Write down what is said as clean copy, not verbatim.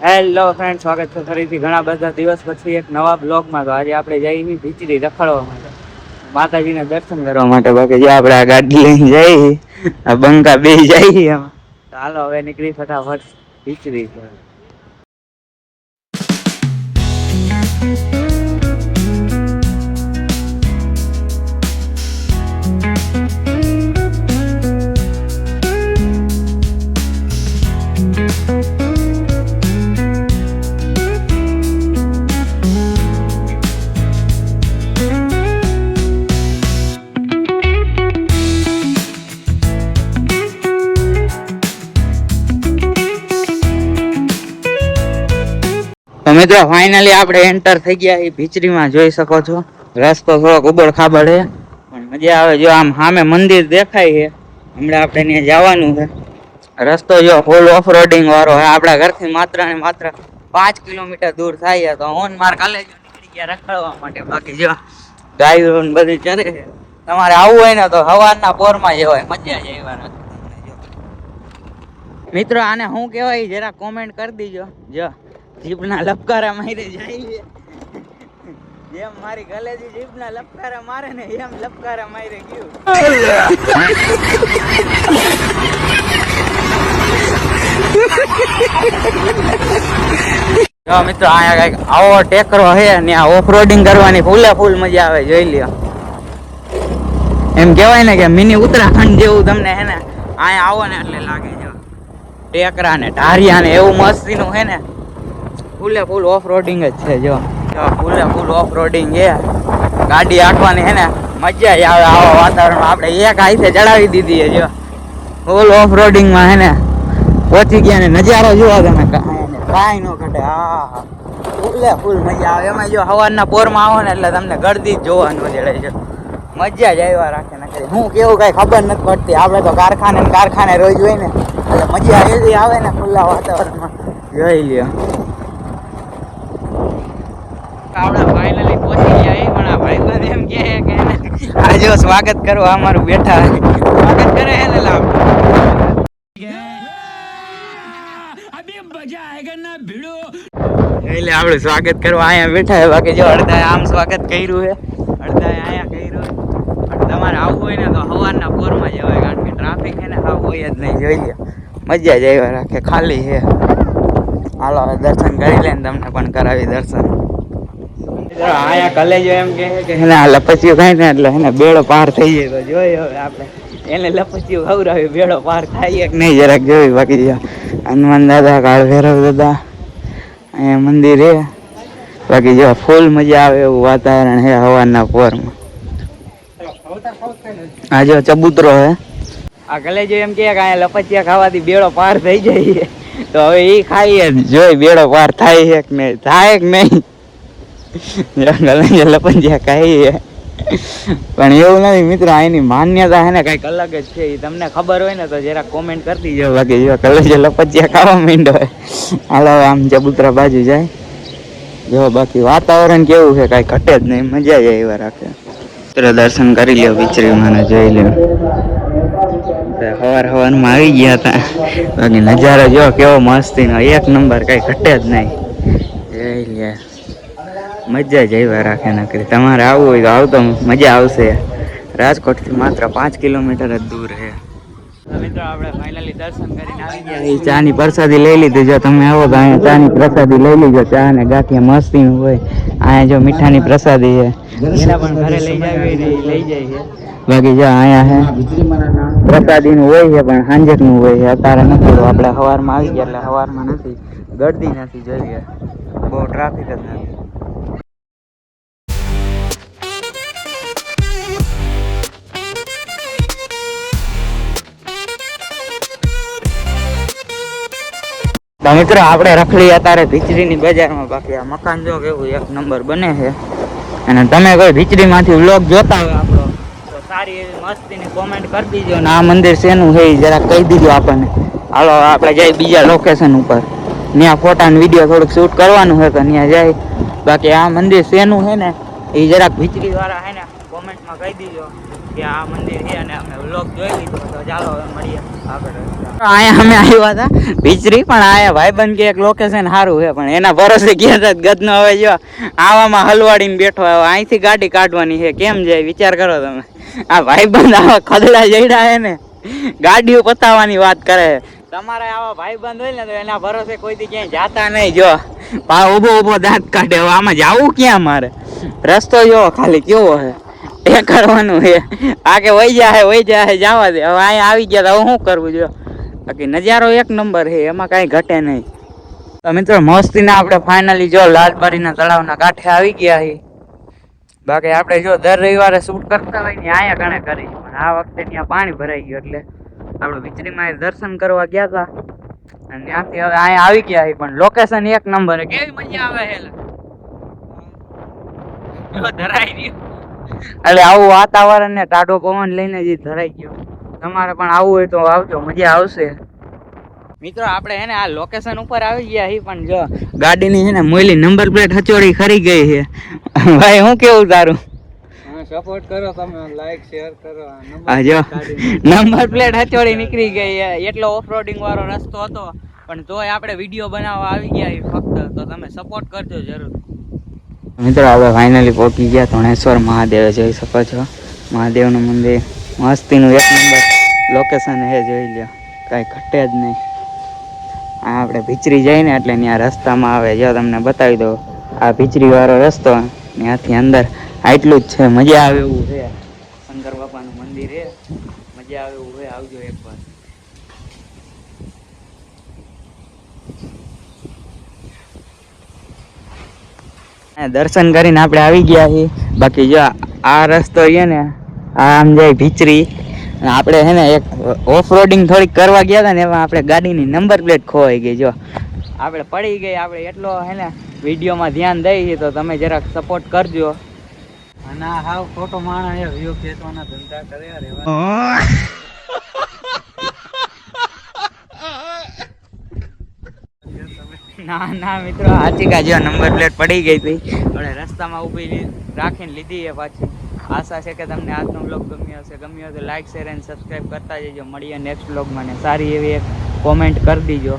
Hello friend, સ્વાગત છે ફરીથી ઘણા બધા દિવસ પછી એક નવા બ્લોગમાં. તો આજે આપણે જઈએ ભીચરી રખડવા માટે, માતાજીને દર્શન કરવા માટે. બાકી જે આપણે આ ગાડી લઈને જઈએ, આ બંકા બે જઈએ એમાં. તો હાલો હવે નીકળી ફટાફટ ભીચરી. તો મિત્રો ફાઇનલી આપણે એન્ટર થઈ ગયા એ ભીચરીમાં. જોઈ શકો છો રસ્તો થોડોક ઉબડ ખાબડ છે પણ મજા આવે. જો આમ સામે મંદિર દેખાય છે, હમણાં આપણે ત્યાં જવાનું છે. રસ્તો જો ફૂલ ઓફ રોડિંગ વાળો છે. આપણા ઘરથી માત્ર ને માત્ર 5 કિલોમીટર દૂર થાય. તો ઓન માર કાલે નીકળી ગયા રખડવા માટે. બાકી જો ગાયો બધી ચરે છે. તમારે આવવું હોય ને તો સવારના પોરમાં જવાય, મજા જાય. મિત્રો આને શું કહેવાય જરા કોમેન્ટ કરી દીજો. જો જીભના લપકારા મારી જાય, જેમ મારી ગલેજી જીભના લપકારા મારે ને એમ લપકારા મારી ગયું. જો મિત્રો અહીંયા કઈક આવો ટેકરો છે ને, આ ઓફ રોડિંગ કરવાની ફૂલે ફૂલ મજા આવે. જોઈ લ્યો, એમ કેવાય ને કે મિની ઉત્તરાખંડ જેવું તમને હે ને અહીંયા આવો ને એટલે લાગે. જો ટેકરા ને ઢારિયા ને એવું મસ્તી નું હે ને, ફૂલે ફૂલ ઓફ રોડિંગ જ છે. જો ફૂલે ફૂલ ઓફ રોડિંગ છે. ગાડી આંકવાની હે ને મજા જ આવે આવા વાતાવરણમાં. આપણે એક હાથે ચડાવી દીધી છે. જો ફૂલ ઓફ રોડિંગ માં હે ને પહોંચી ગયા ને નજારો જોવા તમે, કાંઈ ન ઘટે. હા ફૂલે ફૂલ મજા આવે. એમાં જો સવારના પોરમાં આવો ને એટલે તમને ગળદી જ જોવા ન જડે છે. મજા જ આવ્યા રાખે ને. હું કેવું કઈ ખબર નથી પડતી. આપણે તો કારખાને રોજ હોય ને એટલે મજા એવી આવે ને ખુલ્લા વાતાવરણમાં. જોઈ લ્યો આપણે ફાઇનલી પહોંચી ગયા. પણ આ ભાઈ એમ કે આ જો સ્વાગત કરવા અમારું બેઠા સ્વાગત કરે હે ને લાવ એટલે આપણે સ્વાગત કરવા અહીંયા બેઠા હે. બાકી જો અડધા આમ સ્વાગત કર્યું છે, અડધા અહીંયા કર્યું છે. પણ તમારે આવવું હોય ને તો સવારના પોરમાં જવાય, કારણ કે ટ્રાફિક છે ને હા હોય જ નહીં. જોઈ લે મજા જ આવ્યા રાખે, ખાલી છે. હાલો દર્શન કરી લે ને તમને પણ કરાવી દર્શન. આયા કલેજો એમ કે લપચ્યું ખાય ને એટલે એને બેડો પાર થઈ જાય. તો જોઈ હવે આપણે એને લપચ્યું ખવડાવી બેડો પાર થાય કે નહીં જરાક જોઈ. બાકી હનુમાન દાદા, કાળ ભૈરવ દાદા અહીંયા મંદિર છે. બાકી જો ફૂલ મજા આવે એવું વાતાવરણ છે સવારના પોરમાં. આ જો ચબૂતરો હે. આ કલેજો એમ કે અહીંયા લપચ્યા ખાવાથી બેડો પાર થઈ જાય. તો હવે એ ખાઈએ જોઈ બેડો પાર થાય છે કે નહીં, થાય કે નહીં. લપંજિયા ખાઈએ પણ એવું નથી મિત્રો. અહીંની માન્યતા હે ને કઈક અલગ જ છે. એ તમને ખબર હોય ને તો જરા કોમેન્ટ કરી દીજો. બાકી જો કલેજો લપંજિયા ખાવા માંડ્યો હોય. હાલો આમ ચબૂતરા બાજુ જાય. જો બાકી વાતાવરણ કેવું છે, કઈ ઘટે જ નહીં, મજા જ એવા રાખે. દર્શન કરી લ્યો ભીચરીમાં, જોઈ લ્યો. સવારમાં આવી ગયા હતા. બાકી નજારો જો કેવો મસ્તી નો, એક નંબર, કઈ ઘટે જ નહીં. જોઈ લ્યો મજા જ આવ્યા રાખે. નકરી તમારે આવવું હોય તો આવતો મજા આવશે. રાજકોટથી માત્ર 5 કિલોમીટર જ દૂર છે. મિત્રો આપણે ફાઇનલી દર્શન કરીને આવી ગયા. ચાની પ્રસાદી લઈ લીધી. જો તમે આવો તો અહીંયા ચાની પ્રસાદી લઈ લીજો. ચા ને ગાંઠિયા મસ્તીનું હોય. અહીંયા જો મીઠાની પ્રસાદી છે, એના પણ ઘરે લઈ જાવી ને લઈ જાય છે. બાકી જો અહીંયા છે પ્રસાદીનું હોય છે પણ સાંજકનું હોય છે. અત્યારે નથી, આપણે સવારમાં આવી ગયા એટલે સવારમાં નથી, ગળદી નથી. જોઈએ બહુ ટ્રાફિક જ નથી. મિત્રો આપણે રખડી અત્યારે ભીચરીની બજારમાં. બાકી આ મકાન જો કેવું એક નંબર બને છે. અને તમે કોઈ ભીચરીમાંથી વ્લોગ જોતા હોય આપણો તો સારી એવી મસ્તીની કોમેન્ટ કરી દીજો. ને આ મંદિર શેનું છે એ જરાક કહી દીજો આપણને. હાલો આપણે જઈએ બીજા લોકેશન ઉપર. ત્યાં ફોટા ને વિડીયો થોડુંક શૂટ કરવાનું છે તો ત્યાં જાય. બાકી આ મંદિર શેનું છે ને એ જરાક ભીચરી વાળા છે ને કોમેન્ટમાં કહી દીજો કે આ મંદિર છે. અને અમે વ્લોગ જોઈ લીધો તો ચાલો હવે મળીએ આગળ. અહીંયા અમે આવ્યા હતા ભીચરી, પણ આયા ભાઈબંધ કે એક લોકેશન સારું છે, પણ એના ભરોસે ગયા ગદનો હવે જો આવામાં હલવાડીને બેઠો આવ્યો. અહીંથી ગાડી કાઢવાની છે, કેમ જાય વિચાર કરો તમે. આ ભાઈબંધ આવા ખદડા જઈડા હે ને ગાડીઓ પતાવવાની વાત કરે. તમારે આવા ભાઈબંધ હોય ને તો એના ભરોસે કોઈથી ક્યાંય જાતા નહીં. જો ઉભો ઉભો દાંત કાઢે. આમાં જવું ક્યાં મારે? રસ્તો જો ખાલી કેવો છે એ કરવાનું છે. આ કે વહી જાય જવા દે. હવે અહીંયા આવી ગયા તો શું કરવું? જો બાકી નજારો એક નંબર છે, એમાં કાંઈ ઘટે નહીં. તો મિત્રો મસ્તીના આપણે ફાઇનલી જો લાલપરીના તળાવના કાંઠે આવી ગયા છીએ. બાકી આપણે જો દર રવિવારે શૂટ કરતા હોય ને અહીંયા ઘણે કરી, પણ આ વખતે ત્યાં પાણી ભરાઈ ગયું એટલે આપણે વિચરીમાં દર્શન કરવા ગયા હતા અને ત્યાંથી હવે અહીંયા આવી ગયા છીએ. પણ લોકેશન એક નંબર છે, કેવી મજા આવે છે. ધરાઈ ગયું એટલે આવું વાતાવરણ ને ટાઢો પવન લઈને જ ધરાઈ ગયો. તમારે પણ આવવું હોય તો આવજો, મજા આવશે. મિત્રો આપણે હે ને આ લોકેશન ઉપર આવી ગયા છીએ, પણ જો ગાડીની છે ને મોયલી નંબર પ્લેટ હચોડી ખરી ગઈ છે. ભાઈ હું કેવું તારું? સપોર્ટ કરો, તમે લાઈક શેર કરો. જો નંબર પ્લેટ હચોડી નીકળી ગઈ. એટલો ઓફરોડિંગ વાળો રસ્તો હતો, પણ તોય આપણે વિડીયો બનાવવા આવી ગયા છીએ ફક્ત. તો તમે સપોર્ટ કરજો જરૂર. મિત્રો આપણે ફાઇનલી પહોંચી ગયા ધોણેશ્વર મહાદેવ. જોઈ શકો છો મહાદેવનું મંદિર મસ્તીનું એક નંબર લોકેશન છે, જોઈ લ્યો કાંઈ ઘટે જ નહીં. આ આપણે ભીચરી જઈને એટલે ત્યાં રસ્તામાં આવે, જો તમને બતાવી દો આ ભીચરી વાળો રસ્તો, ત્યાંથી અંદર આટલું જ છે. મજા આવે એવું છે, શંકર બાપાનું મંદિર છે, મજા આવે એવું છે. આવજો એકવાર. દર્શન કરીને આપણે આવી ગયા છીએ. બાકી જો આ રસ્તો છે ને આ આમ જાય ભીચરી. આપણે છે ને એક ઓફરોડિંગ થોડીક કરવા ગયા હતા ને એમાં આપણે ગાડીની નંબર પ્લેટ ખોવાઈ ગઈ. જો આપણે પડી ગઈ. આપણે એટલો છે ને વિડીયોમાં ધ્યાન દઈએ તો તમે જરાક સપોર્ટ કરજો. અને હાવ ખોટો માણસ એ વ્યૂ ખેંચવાના ધંધા કરે. ના મિત્રો સાચી કા જો નંબર પ્લેટ પડી ગઈ હતી, આપણે રસ્તામાં ઊભી રાખીને લીધી છે પાછી. આશા છે કે તમને આજનો બ્લોગ ગમ્યો હશે. ગમ્યો તો લાઈક શેર અને સબસ્ક્રાઈબ કરતા જજો. મળીએ નેક્સ્ટ બ્લોગમાં ને સારી એવી એક કોમેન્ટ કરી દીજો.